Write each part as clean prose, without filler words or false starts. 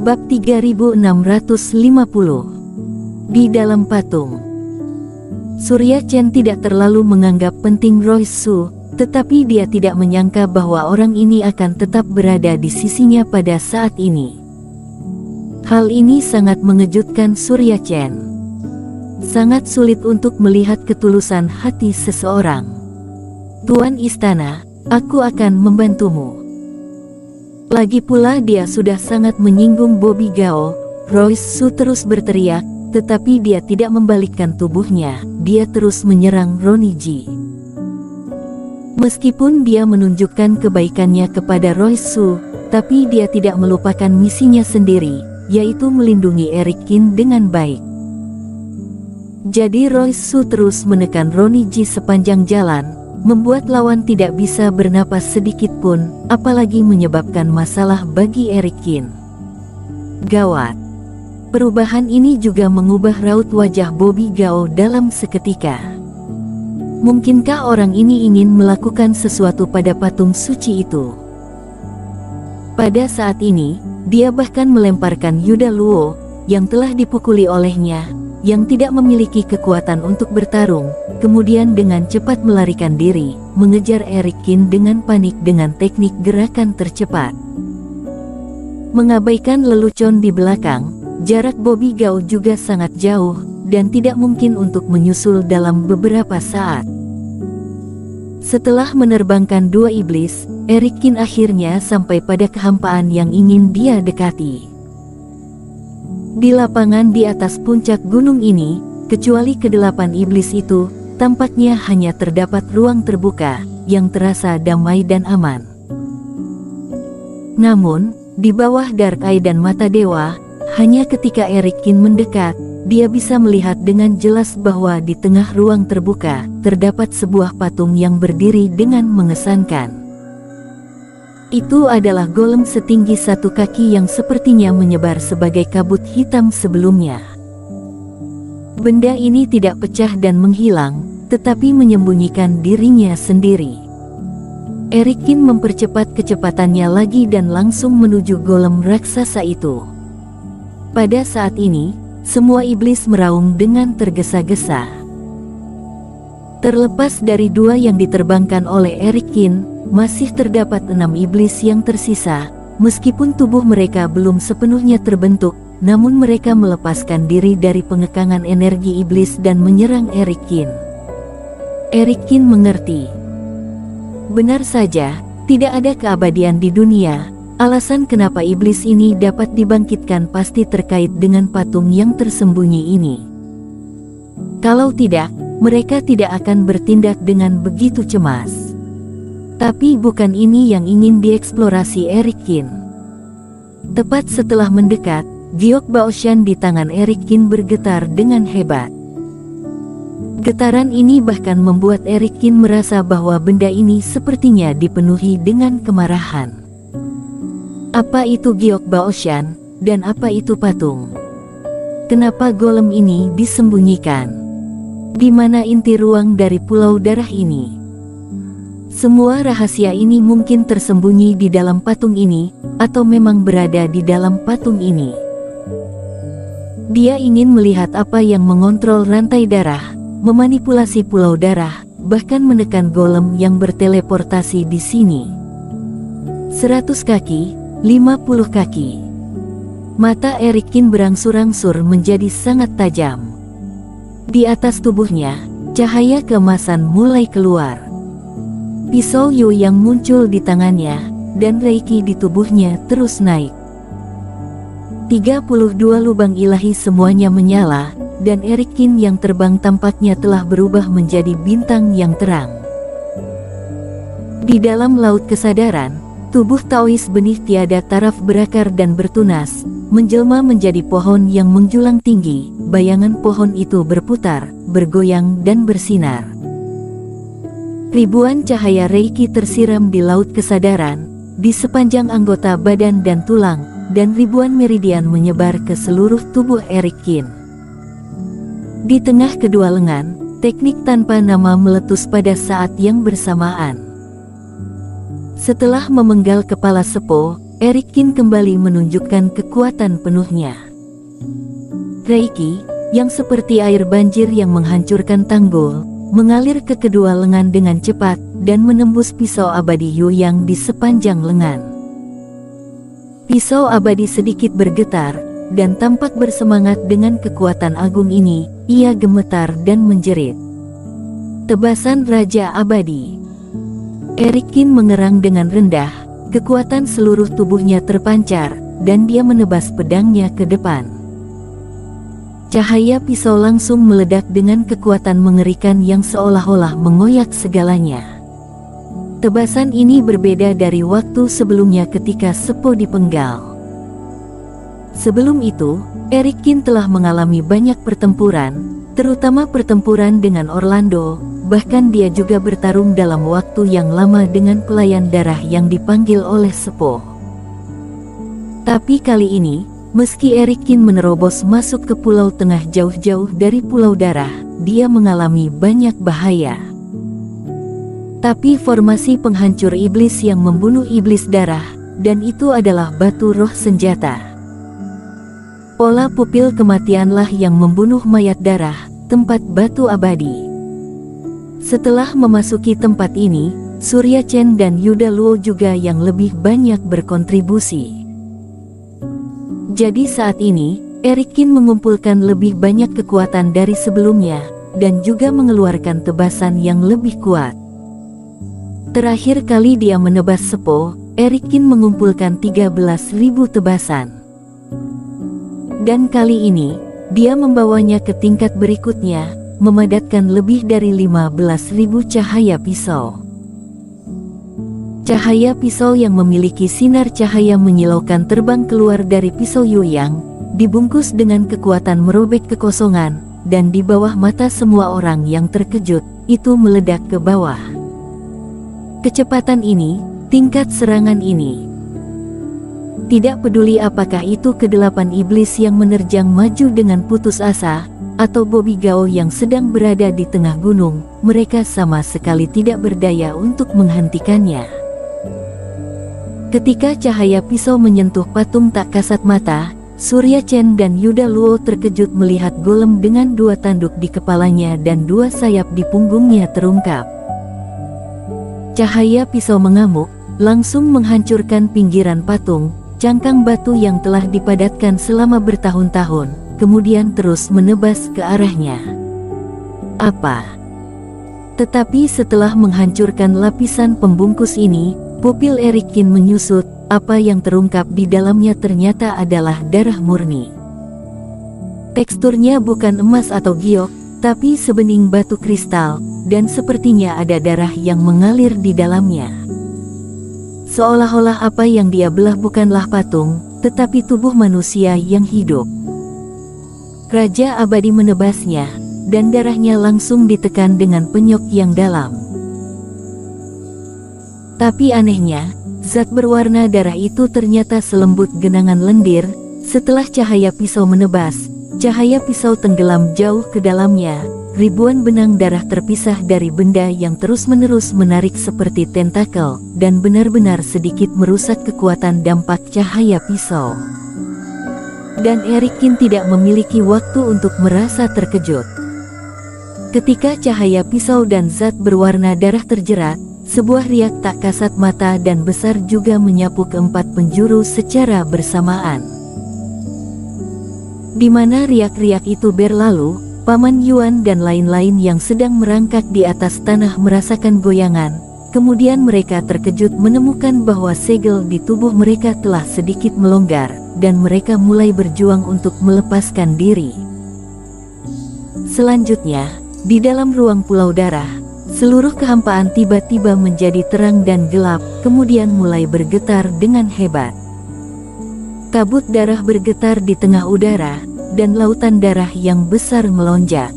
Bab 3650. Di dalam patung. Surya Chen tidak terlalu menganggap penting Roy Su, tetapi dia tidak menyangka bahwa orang ini akan tetap berada di sisinya pada saat ini. Hal ini sangat mengejutkan Surya Chen. Sangat sulit untuk melihat ketulusan hati seseorang. Tuan Istana, aku akan membantumu. Lagi pula dia sudah sangat menyinggung Bobby Gao. Roy Su terus berteriak, tetapi dia tidak membalikkan tubuhnya. Dia terus menyerang Ronnie Ji. Meskipun dia menunjukkan kebaikannya kepada Roy Su, tapi dia tidak melupakan misinya sendiri, yaitu melindungi Eric Qin dengan baik. Jadi Roy Su terus menekan Ronnie Ji sepanjang jalan, membuat lawan tidak bisa bernapas sedikit pun, apalagi menyebabkan masalah bagi Eric Qin. Gawat. Perubahan ini juga mengubah raut wajah Bobby Gao dalam seketika. Mungkinkah orang ini ingin melakukan sesuatu pada patung suci itu? Pada saat ini, dia bahkan melemparkan Yuda Luo, yang telah dipukuli olehnya, yang tidak memiliki kekuatan untuk bertarung, kemudian dengan cepat melarikan diri, mengejar Eric Qin dengan panik dengan teknik gerakan tercepat. Mengabaikan lelucon di belakang, jarak Bobby Gao juga sangat jauh, dan tidak mungkin untuk menyusul dalam beberapa saat. Setelah menerbangkan dua iblis, Eric Qin akhirnya sampai pada kehampaan yang ingin dia dekati. Di lapangan di atas puncak gunung ini, kecuali kedelapan iblis itu, tampaknya hanya terdapat ruang terbuka, yang terasa damai dan aman. Namun, di bawah Dark Eye dan mata dewa, hanya ketika Eric Qin mendekat, dia bisa melihat dengan jelas bahwa di tengah ruang terbuka, terdapat sebuah patung yang berdiri dengan mengesankan. Itu adalah golem setinggi 1 kaki yang sepertinya menyebar sebagai kabut hitam sebelumnya. Benda ini tidak pecah dan menghilang, tetapi menyembunyikan dirinya sendiri. Eric Qin mempercepat kecepatannya lagi dan langsung menuju golem raksasa itu. Pada saat ini, semua iblis meraung dengan tergesa-gesa. Terlepas dari 2 yang diterbangkan oleh Eric Qin, masih terdapat 6 iblis yang tersisa. Meskipun tubuh mereka belum sepenuhnya terbentuk, namun mereka melepaskan diri dari pengekangan energi iblis dan menyerang Eric Qin. Eric Qin mengerti. Benar saja, tidak ada keabadian di dunia. Alasan kenapa iblis ini dapat dibangkitkan pasti terkait dengan patung yang tersembunyi ini. Kalau tidak, mereka tidak akan bertindak dengan begitu cemas. Tapi bukan ini yang ingin dieksplorasi Eric Qin. Tepat setelah mendekat, giok Baoshan di tangan Eric Qin bergetar dengan hebat. Getaran ini bahkan membuat Eric Qin merasa bahwa benda ini sepertinya dipenuhi dengan kemarahan. Apa itu giok Baoshan, dan apa itu patung? Kenapa golem ini disembunyikan? Di mana inti ruang dari pulau darah ini? Semua rahasia ini mungkin tersembunyi di dalam patung ini, atau memang berada di dalam patung ini. Dia ingin melihat apa yang mengontrol rantai darah, memanipulasi pulau darah, bahkan menekan golem yang berteleportasi di sini. 100 kaki, 50 kaki. Mata Eric Qin berangsur-angsur menjadi sangat tajam. Di atas tubuhnya, cahaya keemasan mulai keluar. Pisau Yu yang muncul di tangannya, dan reiki di tubuhnya terus naik. 32 lubang ilahi semuanya menyala, dan Eric Qin yang terbang tampaknya telah berubah menjadi bintang yang terang. Di dalam laut kesadaran, tubuh Taois benih tiada taraf berakar dan bertunas, menjelma menjadi pohon yang menjulang tinggi. Bayangan pohon itu berputar, bergoyang dan bersinar. Ribuan cahaya reiki tersiram di laut kesadaran, di sepanjang anggota badan dan tulang, dan ribuan meridian menyebar ke seluruh tubuh Eric Qin. Di tengah kedua lengan, teknik tanpa nama meletus pada saat yang bersamaan. Setelah memenggal kepala Sepo, Erikin kembali menunjukkan kekuatan penuhnya. Reiki, yang seperti air banjir yang menghancurkan tanggul, mengalir ke kedua lengan dengan cepat dan menembus pisau abadi Yu Yang di sepanjang lengan. Pisau abadi sedikit bergetar, dan tampak bersemangat dengan kekuatan agung ini. Ia gemetar dan menjerit. Tebasan Raja Abadi. Erikin mengerang dengan rendah. Kekuatan seluruh tubuhnya terpancar, dan dia menebas pedangnya ke depan. Cahaya pisau langsung meledak dengan kekuatan mengerikan yang seolah-olah mengoyak segalanya. Tebasan ini berbeda dari waktu sebelumnya ketika Sepo dipenggal. Sebelum itu, Erikin telah mengalami banyak pertempuran, terutama pertempuran dengan Orlando. Bahkan dia juga bertarung dalam waktu yang lama dengan pelayan darah yang dipanggil oleh Sepo. Tapi kali ini, meski Erikin menerobos masuk ke Pulau Tengah jauh-jauh dari Pulau Darah, dia mengalami banyak bahaya. Tapi formasi penghancur iblis yang membunuh iblis darah, dan itu adalah batu roh senjata. Pola pupil kematianlah yang membunuh mayat darah, tempat batu abadi. Setelah memasuki tempat ini, Surya Chen dan Yuda Luo juga yang lebih banyak berkontribusi. Jadi saat ini, Erikin mengumpulkan lebih banyak kekuatan dari sebelumnya, dan juga mengeluarkan tebasan yang lebih kuat. Terakhir kali dia menebas Sepo, Erikin mengumpulkan 13.000 tebasan. Dan kali ini, dia membawanya ke tingkat berikutnya, memadatkan lebih dari 15.000 cahaya pisau. Cahaya pisau yang memiliki sinar cahaya menyilaukan terbang keluar dari pisau Yu Yang, dibungkus dengan kekuatan merobek kekosongan, dan di bawah mata semua orang yang terkejut, itu meledak ke bawah. Kecepatan ini, tingkat serangan ini. Tidak peduli apakah itu kedelapan iblis yang menerjang maju dengan putus asa, atau Bobby Gao yang sedang berada di tengah gunung, mereka sama sekali tidak berdaya untuk menghentikannya. Ketika cahaya pisau menyentuh patung tak kasat mata, Surya Chen dan Yuda Luo terkejut melihat golem dengan 2 tanduk di kepalanya dan 2 sayap di punggungnya terungkap. Cahaya pisau mengamuk, langsung menghancurkan pinggiran patung, cangkang batu yang telah dipadatkan selama bertahun-tahun, kemudian terus menebas ke arahnya. Apa? Tetapi setelah menghancurkan lapisan pembungkus ini, pupil Erikin menyusut. Apa yang terungkap di dalamnya ternyata adalah darah murni. Teksturnya bukan emas atau giok, tapi sebening batu kristal, dan sepertinya ada darah yang mengalir di dalamnya. Seolah-olah apa yang dia belah bukanlah patung, tetapi tubuh manusia yang hidup. Raja Abadi menebasnya, dan darahnya langsung ditekan dengan penyok yang dalam. Tapi anehnya, zat berwarna darah itu ternyata selembut genangan lendir. Setelah cahaya pisau menebas, cahaya pisau tenggelam jauh ke dalamnya. Ribuan benang darah terpisah dari benda yang terus-menerus menarik seperti tentakel, dan benar-benar sedikit merusak kekuatan dampak cahaya pisau. Dan Erikin tidak memiliki waktu untuk merasa terkejut. Ketika cahaya pisau dan zat berwarna darah terjerat, sebuah riak tak kasat mata dan besar juga menyapu keempat penjuru secara bersamaan. Di mana riak-riak itu berlalu, Paman Yuan dan lain-lain yang sedang merangkak di atas tanah merasakan goyangan. Kemudian mereka terkejut menemukan bahwa segel di tubuh mereka telah sedikit melonggar, dan mereka mulai berjuang untuk melepaskan diri. Selanjutnya, di dalam ruang Pulau Darah, seluruh kehampaan tiba-tiba menjadi terang dan gelap, kemudian mulai bergetar dengan hebat. Kabut darah bergetar di tengah udara, dan lautan darah yang besar melonjak.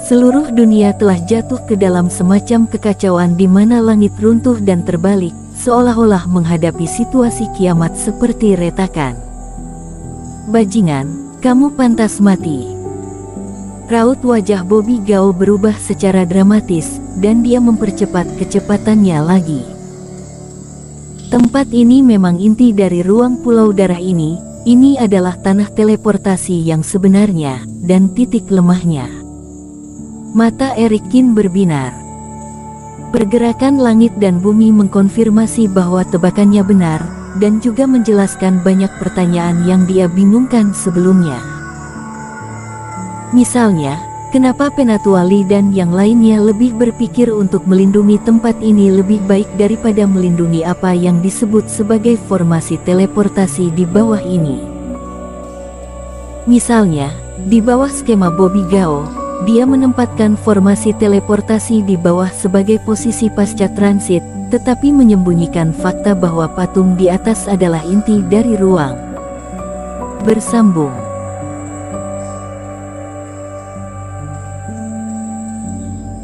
Seluruh dunia telah jatuh ke dalam semacam kekacauan di mana langit runtuh dan terbalik, seolah-olah menghadapi situasi kiamat seperti retakan. "Bajingan, kamu pantas mati." Raut wajah Bobby Gao berubah secara dramatis, dan dia mempercepat kecepatannya lagi. Tempat ini memang inti dari ruang pulau darah ini. Ini adalah tanah teleportasi yang sebenarnya, dan titik lemahnya. Mata Erikin berbinar. Pergerakan langit dan bumi mengkonfirmasi bahwa tebakannya benar, dan juga menjelaskan banyak pertanyaan yang dia bingungkan sebelumnya. Misalnya, kenapa Penatuali dan yang lainnya lebih berpikir untuk melindungi tempat ini lebih baik daripada melindungi apa yang disebut sebagai formasi teleportasi di bawah ini. Misalnya, di bawah skema Bobby Gao, dia menempatkan formasi teleportasi di bawah sebagai posisi pasca transit, tetapi menyembunyikan fakta bahwa patung di atas adalah inti dari ruang. Bersambung.